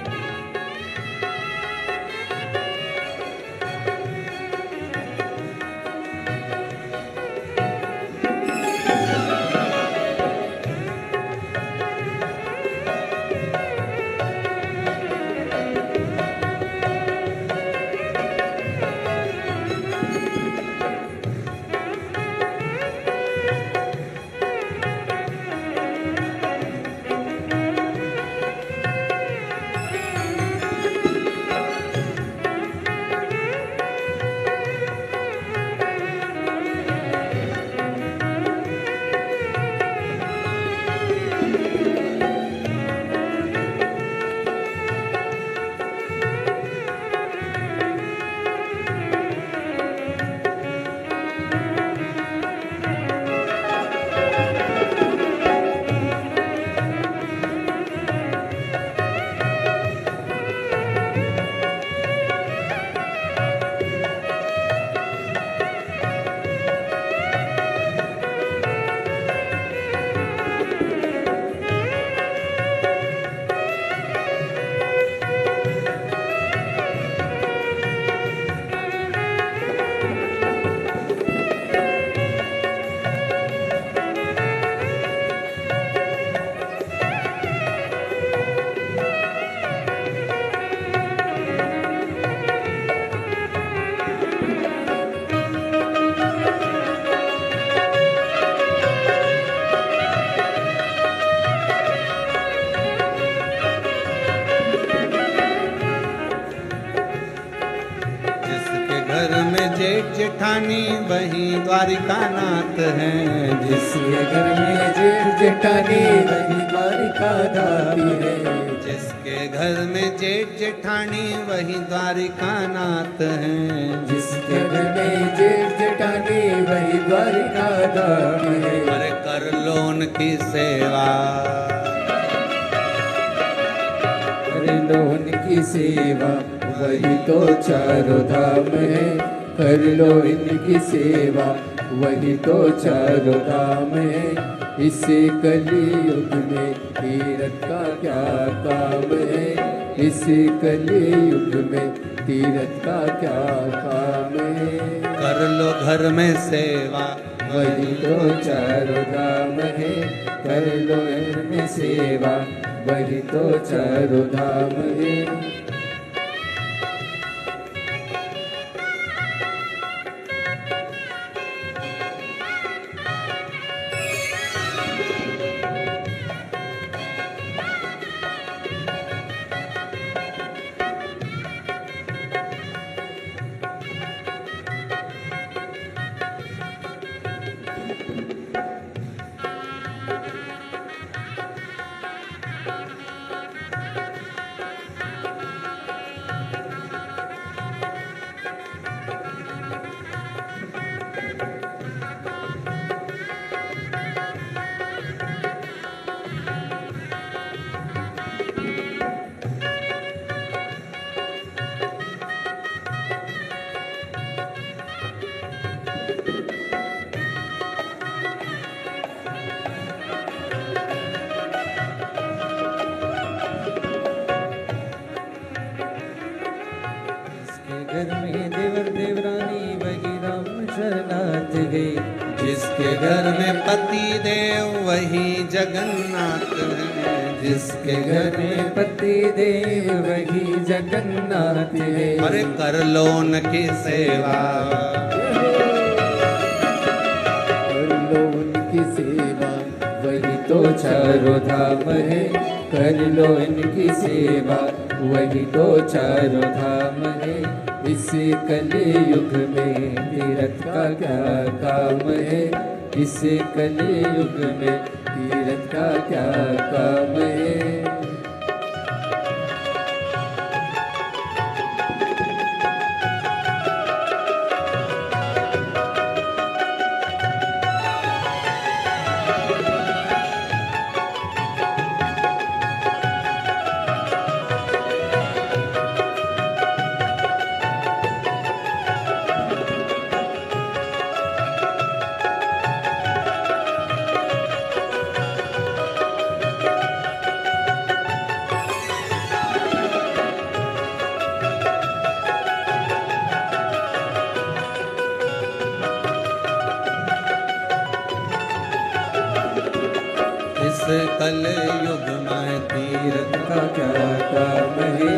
जेठ जेठानी वही द्वारिका नाथ हैं। जिसके घर में जेठ जेठानी वही द्वारिका धारी है। जिसके घर में जेठ जेठानी वही द्वारिका नाथ हैं। जिसके घर में जेठ जेठानी वही द्वारिका धारी है। अरे कर लो उनकी सेवा, कर लो उनकी सेवा वही तो चारों धाम है। कर लो इनकी सेवा वही तो चारों धाम है। इस कलयुग में तीरथ का क्या काम है। इस कलयुग में तीरथ का क्या काम है। कर लो घर में सेवा वही तो चारों धाम है। कर लो इनमें सेवा वही तो चारों धाम है। घर में देवर देवरानी वही राम शरणार्थ गए। जिसके घर में पति देव वही जगन्नाथ है। जिसके घर में पति देव वही जगन्नाथ है। अरे कर लो उनकी सेवा, कर लो उनकी सेवा वही तो चारों धाम है। कर लो इनकी सेवा वही तो चारों धाम है। इस कलयुग में तीरथ का क्या काम है। इस कलयुग में तीरथ का क्या काम है। इस कलयुग में तीरथ का क्या काम है।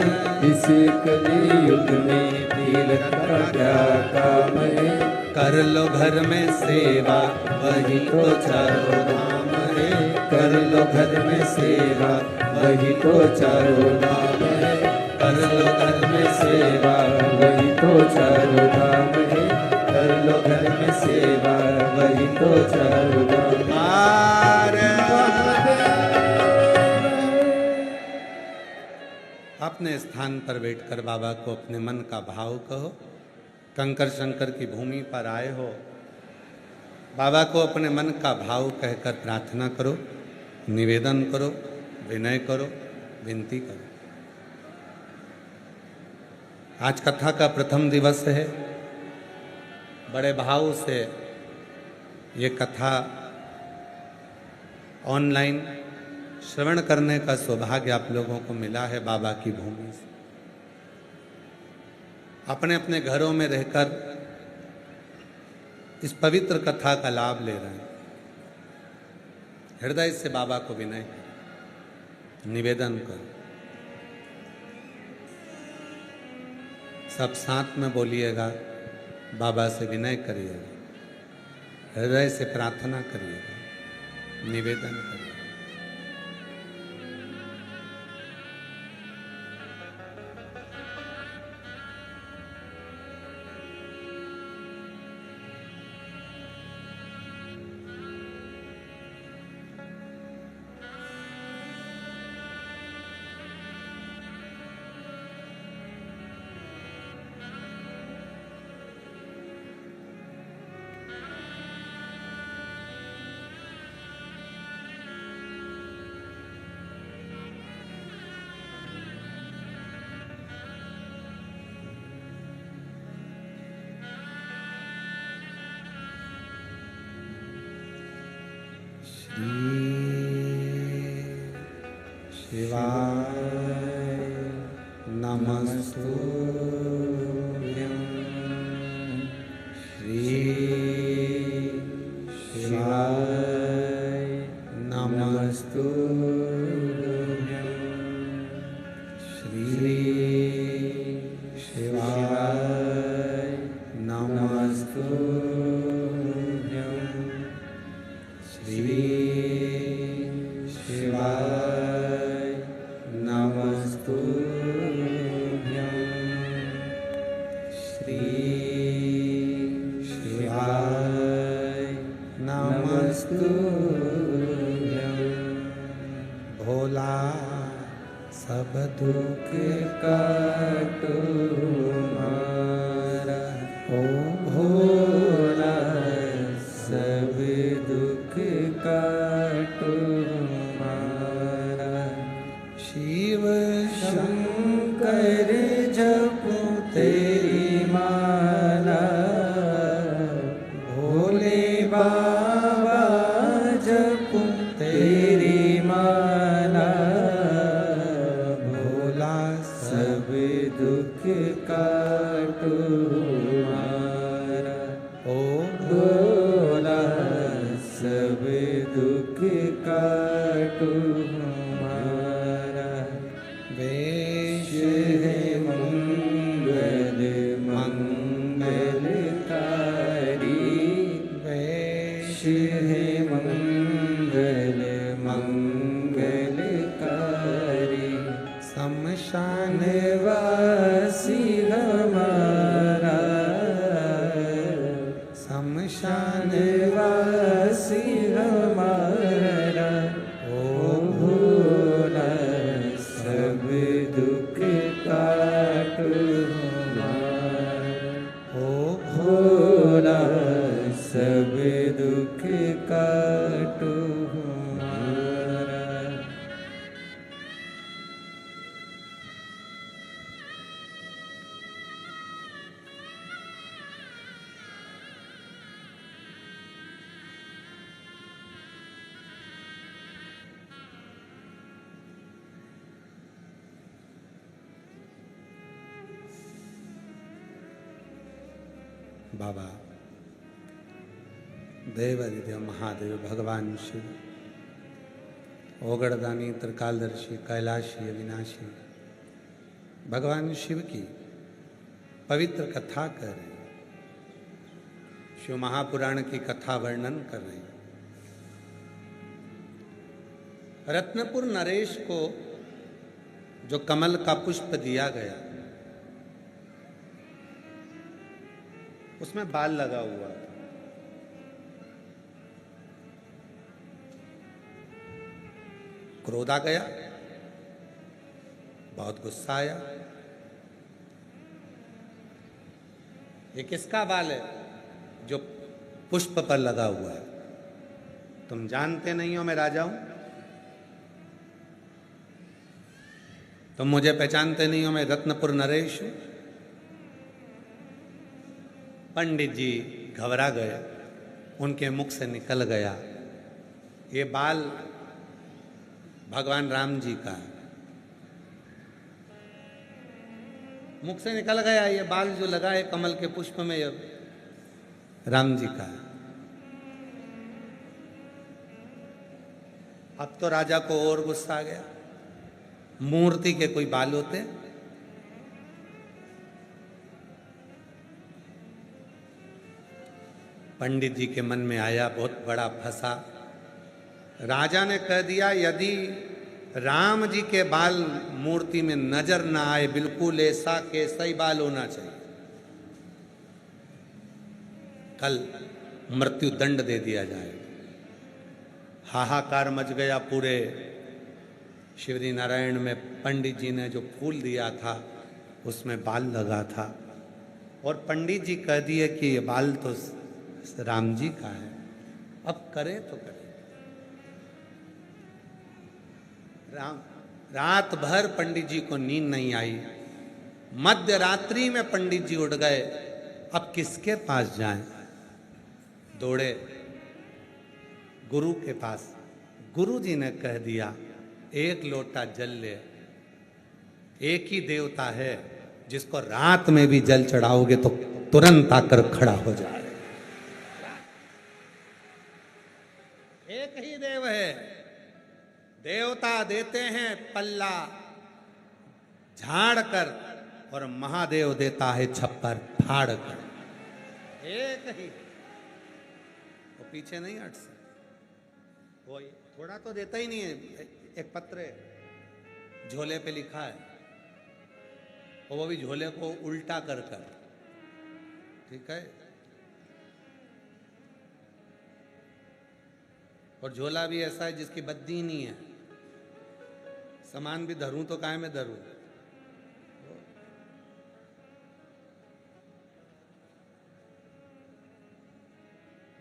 इस कलयुग में तीरथ का क्या काम है। कर लो घर में सेवा वही तो चारों धाम है। कर लो घर में सेवा वही तो चारों धाम है। कर लो घर में सेवा वही तो चारों धाम है। कर लो घर में सेवा वही तो चारों धाम है। अपने स्थान पर बैठकर बाबा को अपने मन का भाव कहो। कंकर शंकर की भूमि पर आए हो, बाबा को अपने मन का भाव कहकर प्रार्थना करो, निवेदन करो, विनय करो, विनती करो। आज कथा का प्रथम दिवस है। बड़े भाव से ये कथा ऑनलाइन श्रवण करने का सौभाग्य आप लोगों को मिला है बाबा की भूमि से। अपने अपने घरों में रहकर इस पवित्र कथा का लाभ ले रहे हैं। हृदय से बाबा को विनय करो, निवेदन करो। सब साथ में बोलिएगा, बाबा से विनय करिएगा, हृदय से प्रार्थना करिएगा, निवेदन करिएगा। शिवाय नमस्तुभ्यं श्री शिवाय नमस्तुभ्यं श्री शिवाय नमस्तुभ्यं श्री शिवाय नमस्तुभ्यं श्री शिवाय नमस्तुभ्यं भोला सब दुख काटो हमारा ओ भोला सब दुख काटो हमारा शिव शंकर जपो तेरी माला भोले बाबा जपो तेरी माला भोला सब दुख काटो हमारा ओ भोला सब दुख काटो हमारा वेश है मंगल मंगलकारी वेश है मंगल मंगलकारी शमशान वासी हमारा शमशान वासी हमारा ओ भोला सब दुख काटो हमारा ओ भोला सब दुख काटो हमारा। बाबा देवादिदेव महादेव भगवान शिव ओगड़दानी त्रिकालदर्शी कैलाशी अविनाशी भगवान शिव की पवित्र कथा कर रहे हैं। शिव महापुराण की कथा वर्णन कर रहे हैं। रत्नपुर नरेश को जो कमल का पुष्प दिया गया उसमें बाल लगा हुआ था। क्रोध आ गया, बहुत गुस्सा आया। ये किसका बाल है जो पुष्प पर लगा हुआ है? तुम जानते नहीं हो मैं राजा हूं? तुम मुझे पहचानते नहीं हो मैं रत्नपुर नरेश हूं? पंडित जी घबरा गए, उनके मुख से निकल गया, ये बाल भगवान राम जी का है। मुख से निकल गया, ये बाल जो लगा है कमल के पुष्प में ये राम जी का है। अब तो राजा को और गुस्सा आ गया। मूर्ति के कोई बाल होते? पंडित जी के मन में आया, बहुत बड़ा फंसा। राजा ने कह दिया यदि राम जी के बाल मूर्ति में नजर ना आए, बिल्कुल ऐसा कैसा ही बाल होना चाहिए, कल मृत्यु दंड दे दिया जाए। हाहाकार मच गया पूरे शिवजी नारायण में। पंडित जी ने जो फूल दिया था उसमें बाल लगा था और पंडित जी कह दिए कि ये बाल तो राम जी का है, अब करे तो करे। रात भर पंडित जी को नींद नहीं आई। मध्य रात्रि में पंडित जी उठ गए, अब किसके पास जाएं? दौड़े गुरु के पास, गुरु जी ने कह दिया एक लोटा जल ले, एक ही देवता है जिसको रात में भी जल चढ़ाओगे तो तुरंत आकर खड़ा हो जाए। एक ही देव है, देवता देते हैं पल्ला झाड़ कर और महादेव देता है छप्पर फाड़ कर। एक ही, वो पीछे नहीं हट सकता, वो थोड़ा तो देता ही नहीं है। एक पत्र है, झोले पे लिखा है, और वो भी झोले को उल्टा कर कर, ठीक है। और झोला भी ऐसा है जिसकी बद्दी नहीं है, सामान भी धरूं तो काहे में धरूं।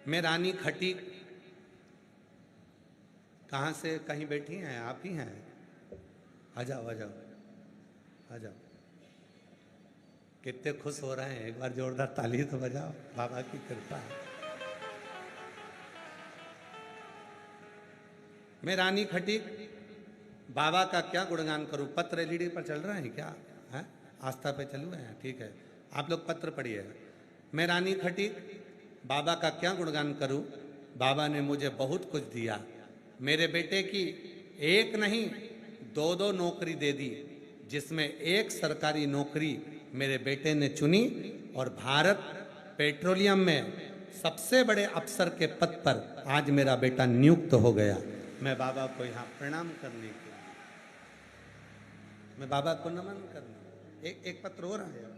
मैं रानी खटीक, कहां से, कहीं बैठी हैं आप ही हैं? आ जाओ आ जाओ आ जाओ। कितने खुश हो रहे हैं, एक बार जोरदार ताली तो बजाओ, बाबा की कृपा है। मैं रानी खटीक, बाबा का क्या गुणगान करूं। पत्र एलईडी पर चल रहे हैं क्या है? आस्था पे चल रहे हैं, ठीक है। आप लोग पत्र पढ़िए। मैं रानी खटीक, बाबा का क्या गुणगान करूं। बाबा ने मुझे बहुत कुछ दिया, मेरे बेटे की एक नहीं दो दो नौकरी दे दी, जिसमें एक सरकारी नौकरी मेरे बेटे ने चुनी और भारत पेट्रोलियम में सबसे बड़े अफसर के पद पर आज मेरा बेटा नियुक्त हो गया। मैं बाबा को यहाँ प्रणाम करने के लिए, मैं बाबा को नमन करने। एक पत्र हो रहा है।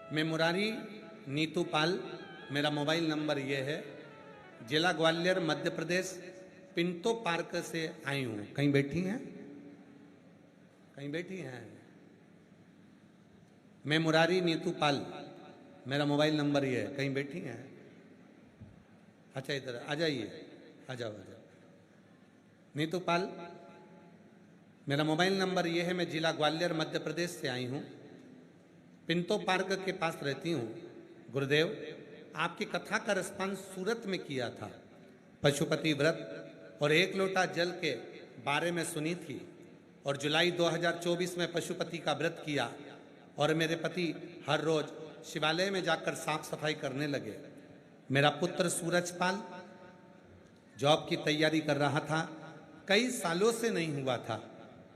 मैं मुरारी नीतू पाल, मेरा मोबाइल नंबर ये है। जिला ग्वालियर मध्य प्रदेश, पिंटो पार्क से आई हूँ। कहीं बैठी हैं? कहीं बैठी हैं? मैं मुरारी नीतू पाल, मेरा मोबाइल नंबर ये है। कहीं बैठी हैं? अच्छा इधर आ जाइए, आ जाओ आ जाओ। नीतू पाल, मेरा मोबाइल नंबर ये है। मैं जिला ग्वालियर मध्य प्रदेश से आई हूँ, पिंटो पार्क के पास रहती हूँ। गुरुदेव, आपकी कथा का रिस्पॉन्स सूरत में किया था, पशुपति व्रत और एक लोटा जल के बारे में सुनी थी। और जुलाई 2024 में पशुपति का व्रत किया और मेरे पति हर रोज शिवालय में जाकर साफ सफाई करने लगे। मेरा पुत्र सूरजपाल जॉब की तैयारी कर रहा था, कई सालों से नहीं हुआ था।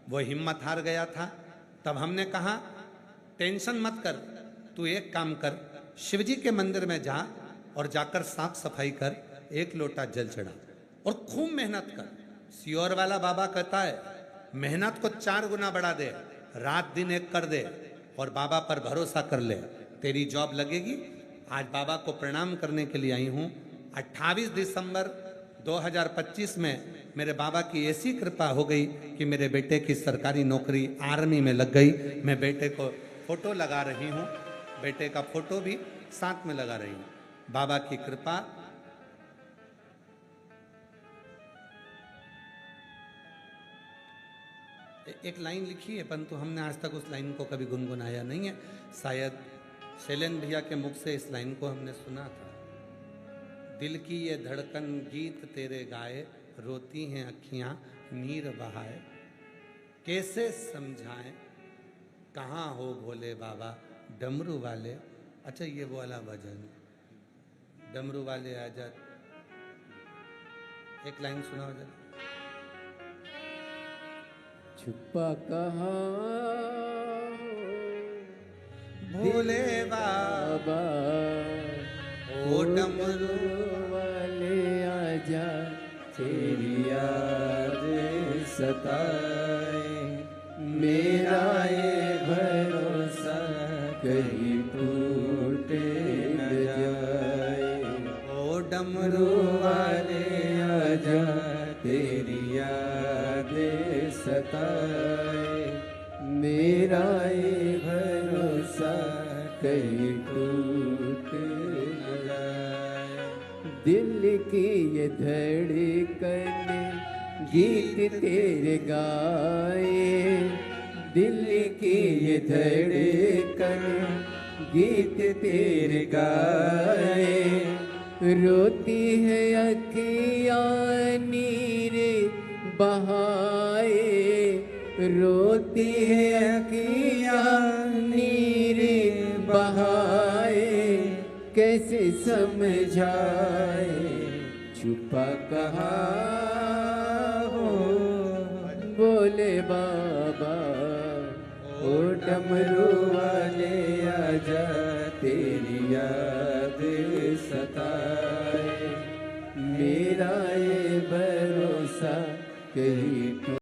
वो हिम्मत हार गया था। तब हमने कहा टेंशन मत कर, तू एक काम कर, शिवजी के मंदिर में जा और जाकर साफ सफाई कर, एक लोटा जल चढ़ा और खूब मेहनत कर। सियोर वाला बाबा कहता है मेहनत को 4 गुना बढ़ा दे, रात दिन एक कर दे और बाबा पर भरोसा कर ले, तेरी जॉब लगेगी। आज बाबा को प्रणाम करने के लिए आई हूँ। 28 दिसंबर 2025 में मेरे बाबा की ऐसी कृपा हो गई कि मेरे बेटे की सरकारी नौकरी आर्मी में लग गई। मैं बेटे को फोटो लगा रही हूँ, बेटे का फोटो भी साथ में लगा रही हूँ। बाबा की कृपा। एक लाइन लिखी है, परंतु हमने आज तक उस लाइन को कभी गुनगुनाया नहीं है। शायद शैलेन भैया के मुख से इस लाइन को हमने सुना था। दिल की ये धड़कन गीत तेरे गाए, रोती हैं अखियां नीर बहाए, कैसे समझाएं कहाँ हो भोले बाबा डमरू वाले। अच्छा ये वो वाला भजन, डमरू वाले आजा। एक लाइन सुनाओ जरा। छुपा कहाँ भोले बाबा ओ डमरू वाले आजा, तेरी याद सताए, मेरा ये भरोसा कहीं टूटे न जाए। ओ डमरू वाले आजा, तेरी याद सताए, मेरा ये भरोसा कहीं टूट न जाए। दिल की ये धड़कन गीत तेरे गाए, दिल की ये धड़कन गीत तेरे गाए। रोती है अखियाँ नीर बहाए, रोती है अखियाँ नीर बहाए। कैसे समझाए छुपा कहाँ हो, बोले बाबा ओ डमरू वाले आजा, तेरी याद सताए। मेरा ये भरोसा कहीं